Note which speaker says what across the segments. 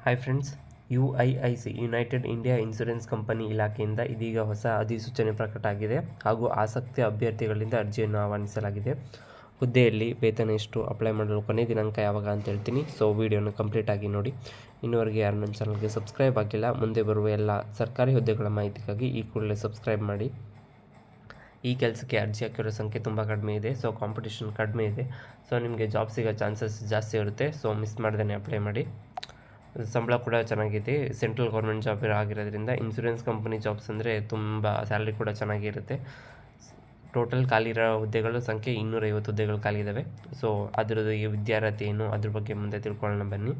Speaker 1: Hi friends, UIIC United India insurance company ಇಲಾಖೆಯಿಂದ ಇದೀಗ ಹೊಸ ಅಧಿಸೂಚನೆ ಪ್ರಕಟ ಆಗಿದೆ ಹಾಗೂ ಆಸಕ್ತ ಅಭ್ಯರ್ಥಿಗಳಿಂದ ಅರ್ಜಿಯನ್ನು ಆಹ್ವಾನಿಸಲಾಗಿದೆ. ಹುದ್ದೆಯಲ್ಲಿ ವೇತನ ಎಷ್ಟು, ಅಪ್ಲೈ ಮಾಡಲು ಕೊನೆ ದಿನಾಂಕ ಯಾವಾಗ ಅಂತ ಹೇಳ್ತೀನಿ. ಸೊ ವಿಡಿಯೋನ ಕಂಪ್ಲೀಟಾಗಿ ನೋಡಿ. ಇನ್ನುವರೆಗೆ ಯಾರು ನನ್ನ ಚಾನಲ್ಗೆ ಸಬ್ಸ್ಕ್ರೈಬ್ ಆಗಿಲ್ಲ, ಮುಂದೆ ಬರುವ ಎಲ್ಲ ಸರ್ಕಾರಿ ಹುದ್ದೆಗಳ ಮಾಹಿತಿಗಾಗಿ ಈ ಕೂಡಲೇ ಸಬ್ಸ್ಕ್ರೈಬ್ ಮಾಡಿ. ಈ ಕೆಲಸಕ್ಕೆ ಅರ್ಜಿ ಹಾಕಿರೋ ಸಂಖ್ಯೆ ತುಂಬ ಕಡಿಮೆ ಇದೆ. ಸೊ ಕಾಂಪಿಟೇಷನ್ ಕಡಿಮೆ ಇದೆ. ಸೊ ನಿಮಗೆ ಜಾಬ್ ಸಿಗೋ ಚಾನ್ಸಸ್ ಜಾಸ್ತಿ ಇರುತ್ತೆ. ಸೊ ಮಿಸ್ ಮಾಡ್ದೇ ಅಪ್ಲೈ ಮಾಡಿ. ಸಂಬಳ ಕೂಡ ಚೆನ್ನಾಗಿದೆ. ಸೆಂಟ್ರಲ್ ಗೌರ್ಮೆಂಟ್ ಜಾಬ್ ಆಗಿರೋದ್ರಿಂದ ಇನ್ಶೂರೆನ್ಸ್ ಕಂಪನಿ ಜಾಬ್ಸ್ ಅಂದರೆ ತುಂಬ ಸ್ಯಾಲ್ರಿ ಕೂಡ ಚೆನ್ನಾಗಿರುತ್ತೆ. ಟೋಟಲ್ ಖಾಲಿರೋ ಹುದ್ದೆಗಳ ಸಂಖ್ಯೆ 250 ಹುದ್ದೆಗಳು ಖಾಲಿ ಇದ್ದಾವೆ. ಸೊ ಅದರದ್ದು ವಿದ್ಯಾರ್ಹತೆ ಏನು, ಅದ್ರ ಬಗ್ಗೆ ಮುಂದೆ ತಿಳ್ಕೊಳ್ಳೋಣ ಬನ್ನಿ.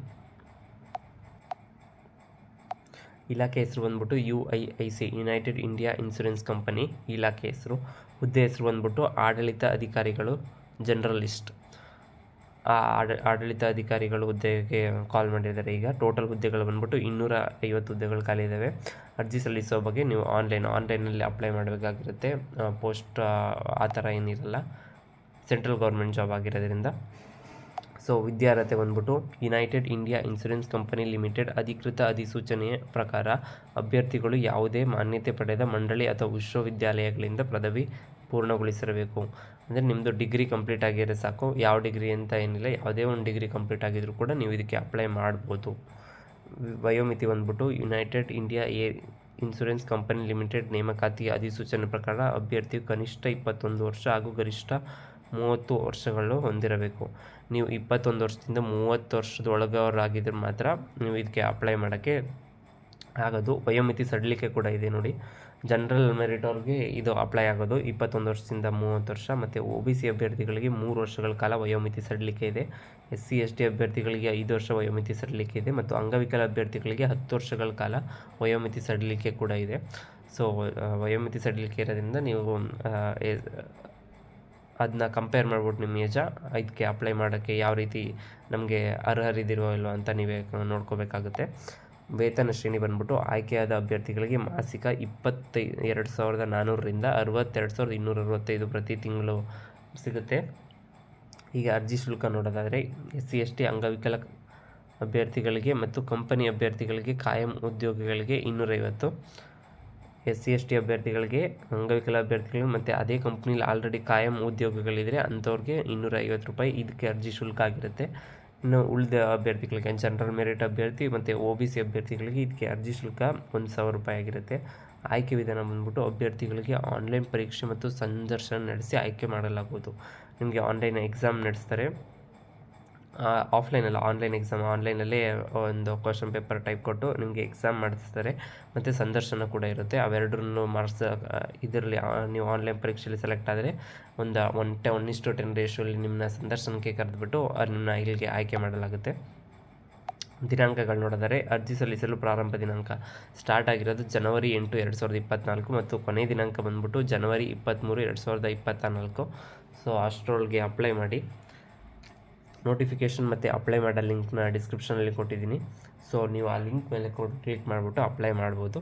Speaker 1: ಇಲಾಖೆ ಹೆಸರು ಬಂದ್ಬಿಟ್ಟು UIIC United India insurance company ಇಲಾಖೆ ಹೆಸರು. ಹುದ್ದೆ ಹೆಸರು ಬಂದ್ಬಿಟ್ಟು ಆಡಳಿತ ಅಧಿಕಾರಿಗಳು ಜನರಲಿಸ್ಟ್. ಆ ಆಡಳಿತ ಅಧಿಕಾರಿಗಳು ಹುದ್ದೆಗೆ ಕಾಲ್ ಮಾಡಿದ್ದಾರೆ. ಈಗ ಟೋಟಲ್ ಹುದ್ದೆಗಳು ಬಂದ್ಬಿಟ್ಟು 250 ಹುದ್ದೆಗಳು ಖಾಲಿ ಇದ್ದಾವೆ. ಅರ್ಜಿ ಸಲ್ಲಿಸೋ ಬಗ್ಗೆ ನೀವು ಆನ್ಲೈನಲ್ಲಿ ಅಪ್ಲೈ ಮಾಡಬೇಕಾಗಿರುತ್ತೆ. ಪೋಸ್ಟ್ ಆ ಥರ ಏನಿರಲ್ಲ, ಸೆಂಟ್ರಲ್ ಗೌರ್ಮೆಂಟ್ ಜಾಬ್ ಆಗಿರೋದ್ರಿಂದ. ಸೊ ವಿದ್ಯಾರ್ಹತೆ ಬಂದ್ಬಿಟ್ಟು United India insurance company limited ಅಧಿಕೃತ ಅಧಿಸೂಚನೆಯ ಪ್ರಕಾರ ಅಭ್ಯರ್ಥಿಗಳು ಯಾವುದೇ ಮಾನ್ಯತೆ ಪಡೆದ ಮಂಡಳಿ ಅಥವಾ ವಿಶ್ವವಿದ್ಯಾಲಯಗಳಿಂದ ಪದವಿ ಪೂರ್ಣಗೊಳಿಸಿರಬೇಕು. ಅಂದರೆ ನಿಮ್ಮದು ಡಿಗ್ರಿ ಕಂಪ್ಲೀಟ್ ಆಗಿರೋ ಸಾಕು. ಯಾವ ಡಿಗ್ರಿ ಅಂತ ಏನಿಲ್ಲ, ಯಾವುದೇ ಒಂದು ಡಿಗ್ರಿ ಕಂಪ್ಲೀಟ್ ಆಗಿದ್ರೂ ಕೂಡ ನೀವು ಇದಕ್ಕೆ ಅಪ್ಲೈ ಮಾಡ್ಬೋದು. ವಯೋಮಿತಿ ಬಂದ್ಬಿಟ್ಟು United India insurance company limited ನೇಮಕಾತಿ ಅಧಿಸೂಚನೆ ಪ್ರಕಾರ ಅಭ್ಯರ್ಥಿಯು ಕನಿಷ್ಠ 21 ವರ್ಷ ಹಾಗೂ ಗರಿಷ್ಠ 30 ವರ್ಷಗಳು ಹೊಂದಿರಬೇಕು. ನೀವು 21 ವರ್ಷದಿಂದ 30 ವರ್ಷದೊಳಗವರಾಗಿದ್ದರೆ ಮಾತ್ರ ನೀವು ಇದಕ್ಕೆ ಅಪ್ಲೈ ಮಾಡೋಕ್ಕೆ ಆಗೋದು. ವಯೋಮಿತಿ ಸಡಿಲಿಕೆ ಕೂಡ ಇದೆ ನೋಡಿ. ಜನರಲ್ ಮೆರಿಟ್ ಅವ್ರಿಗೆ ಇದು ಅಪ್ಲೈ ಆಗೋದು 21 ವರ್ಷದಿಂದ 30 ವರ್ಷ. ಮತ್ತು OBC ಅಭ್ಯರ್ಥಿಗಳಿಗೆ 3 ವರ್ಷಗಳ ಕಾಲ ವಯೋಮಿತಿ ಸಡಿಲಿಕೆ ಇದೆ. SC ST ಅಭ್ಯರ್ಥಿಗಳಿಗೆ 5 ವರ್ಷ ವಯೋಮಿತಿ ಸಡಿಲಿಕೆ ಇದೆ. ಮತ್ತು ಅಂಗವಿಕಲ ಅಭ್ಯರ್ಥಿಗಳಿಗೆ 10 ವರ್ಷಗಳ ಕಾಲ ವಯೋಮಿತಿ ಸಡಿಲಿಕೆ ಕೂಡ ಇದೆ. ಸೊ ವಯೋಮಿತಿ ಸಡಿಲಿಕೆ ಇರೋದ್ರಿಂದ ನೀವು ಅದನ್ನ ಕಂಪೇರ್ ಮಾಡ್ಬಿಟ್ಟು ನಿಮ್ಮ ಇದಕ್ಕೆ ಅಪ್ಲೈ ಮಾಡೋಕ್ಕೆ ಯಾವ ರೀತಿ ನಮಗೆ ಅರ್ಹರಿದಿರೋ ಇಲ್ವೋ ಅಂತ ನೀವೇ ನೋಡ್ಕೋಬೇಕಾಗುತ್ತೆ. ವೇತನ ಶ್ರೇಣಿ ಬಂದ್ಬಿಟ್ಟು ಆಯ್ಕೆಯಾದ ಅಭ್ಯರ್ಥಿಗಳಿಗೆ ಮಾಸಿಕ 22,400ರಿಂದ 62,265 ಪ್ರತಿ ತಿಂಗಳು ಸಿಗುತ್ತೆ. ಈಗ ಅರ್ಜಿ ಶುಲ್ಕ ನೋಡೋದಾದರೆ SC ST ಅಂಗವಿಕಲ ಅಭ್ಯರ್ಥಿಗಳಿಗೆ ಮತ್ತು ಕಂಪನಿ ಅಭ್ಯರ್ಥಿಗಳಿಗೆ ಕಾಯಂ ಉದ್ಯೋಗಿಗಳಿಗೆ 250, SC ST ಅಭ್ಯರ್ಥಿಗಳಿಗೆ, ಅಂಗವಿಕಲ ಅಭ್ಯರ್ಥಿಗಳಿಗೆ ಮತ್ತು ಅದೇ ಕಂಪ್ನಿಲಿ ಆಲ್ರೆಡಿ ಕಾಯಂ ಉದ್ಯೋಗಿಗಳಿದ್ರೆ ಅಂಥವ್ರಿಗೆ 250 ರೂಪಾಯಿ ಇದಕ್ಕೆ ಅರ್ಜಿ ಶುಲ್ಕ ಆಗಿರುತ್ತೆ. ಇನ್ನು ಉಳಿದ ಅಭ್ಯರ್ಥಿಗಳಿಗೆ, ಜನರಲ್ ಮೆರಿಟ್ ಅಭ್ಯರ್ಥಿ ಮತ್ತು OBC ಅಭ್ಯರ್ಥಿಗಳಿಗೆ ಇದಕ್ಕೆ ಅರ್ಜಿ ಶುಲ್ಕ 1,000 ರೂಪಾಯಿ ಆಗಿರುತ್ತೆ. ಆಯ್ಕೆ ವಿಧಾನ ಬಂದ್ಬಿಟ್ಟು ಅಭ್ಯರ್ಥಿಗಳಿಗೆ ಆನ್ಲೈನ್ ಪರೀಕ್ಷೆ ಮತ್ತು ಸಂದರ್ಶನ ನಡೆಸಿ ಆಯ್ಕೆ ಮಾಡಲಾಗುವುದು. ನಿಮಗೆ ಆನ್ಲೈನ್ ಎಕ್ಸಾಮ್ ನಡೆಸ್ತಾರೆ. ಆಫ್ಲೈನಲ್ಲ, ಆನ್ಲೈನ್ ಎಕ್ಸಾಮ್. ಆನ್ಲೈನಲ್ಲೇ ಒಂದು ಕ್ವಶನ್ ಪೇಪರ್ ಟೈಪ್ ಕೊಟ್ಟು ನಿಮಗೆ ಎಕ್ಸಾಮ್ ಮಾಡಿಸ್ತಾರೆ. ಮತ್ತು ಸಂದರ್ಶನ ಕೂಡ ಇರುತ್ತೆ. ಅವೆರಡರನ್ನು ಮಾರ್ಕ್ಸ್ ಇದರಲ್ಲಿ ನೀವು ಆನ್ಲೈನ್ ಪರೀಕ್ಷೆಯಲ್ಲಿ ಸೆಲೆಕ್ಟ್ ಆದರೆ 1:10 ರೇಷಿಯೋಲ್ಲಿ ನಿಮ್ಮನ್ನ ಸಂದರ್ಶನಕ್ಕೆ ಕರೆದುಬಿಟ್ಟು ನಿಮ್ಮನ್ನ ಇಲ್ಲಿಗೆ ಆಯ್ಕೆ ಮಾಡಲಾಗುತ್ತೆ. ದಿನಾಂಕಗಳು ನೋಡಿದರೆ ಅರ್ಜಿ ಸಲ್ಲಿಸಲು ಪ್ರಾರಂಭ ದಿನಾಂಕ ಸ್ಟಾರ್ಟ್ ಆಗಿರೋದು ಜನವರಿ 8, 2024 ಮತ್ತು ಕೊನೆಯ ದಿನಾಂಕ ಬಂದ್ಬಿಟ್ಟು ಜನವರಿ 23, 2024. ಸೊ ಅಷ್ಟರೊಳಗೆ ಅಪ್ಲೈ ಮಾಡಿ. ನೋಟಿಫಿಕೇಷನ್ ಮತ್ತು ಅಪ್ಲೈ ಮಾಡೋ ಲಿಂಕ್ನ ಡಿಸ್ಕ್ರಿಪ್ಷನಲ್ಲಿ ಕೊಟ್ಟಿದ್ದೀನಿ. ಸೊ ನೀವು ಆ ಲಿಂಕ್ ಮೇಲೆ ಕ್ಲಿಕ್ ಮಾಡಿಬಿಟ್ಟು ಅಪ್ಲೈ ಮಾಡ್ಬೋದು.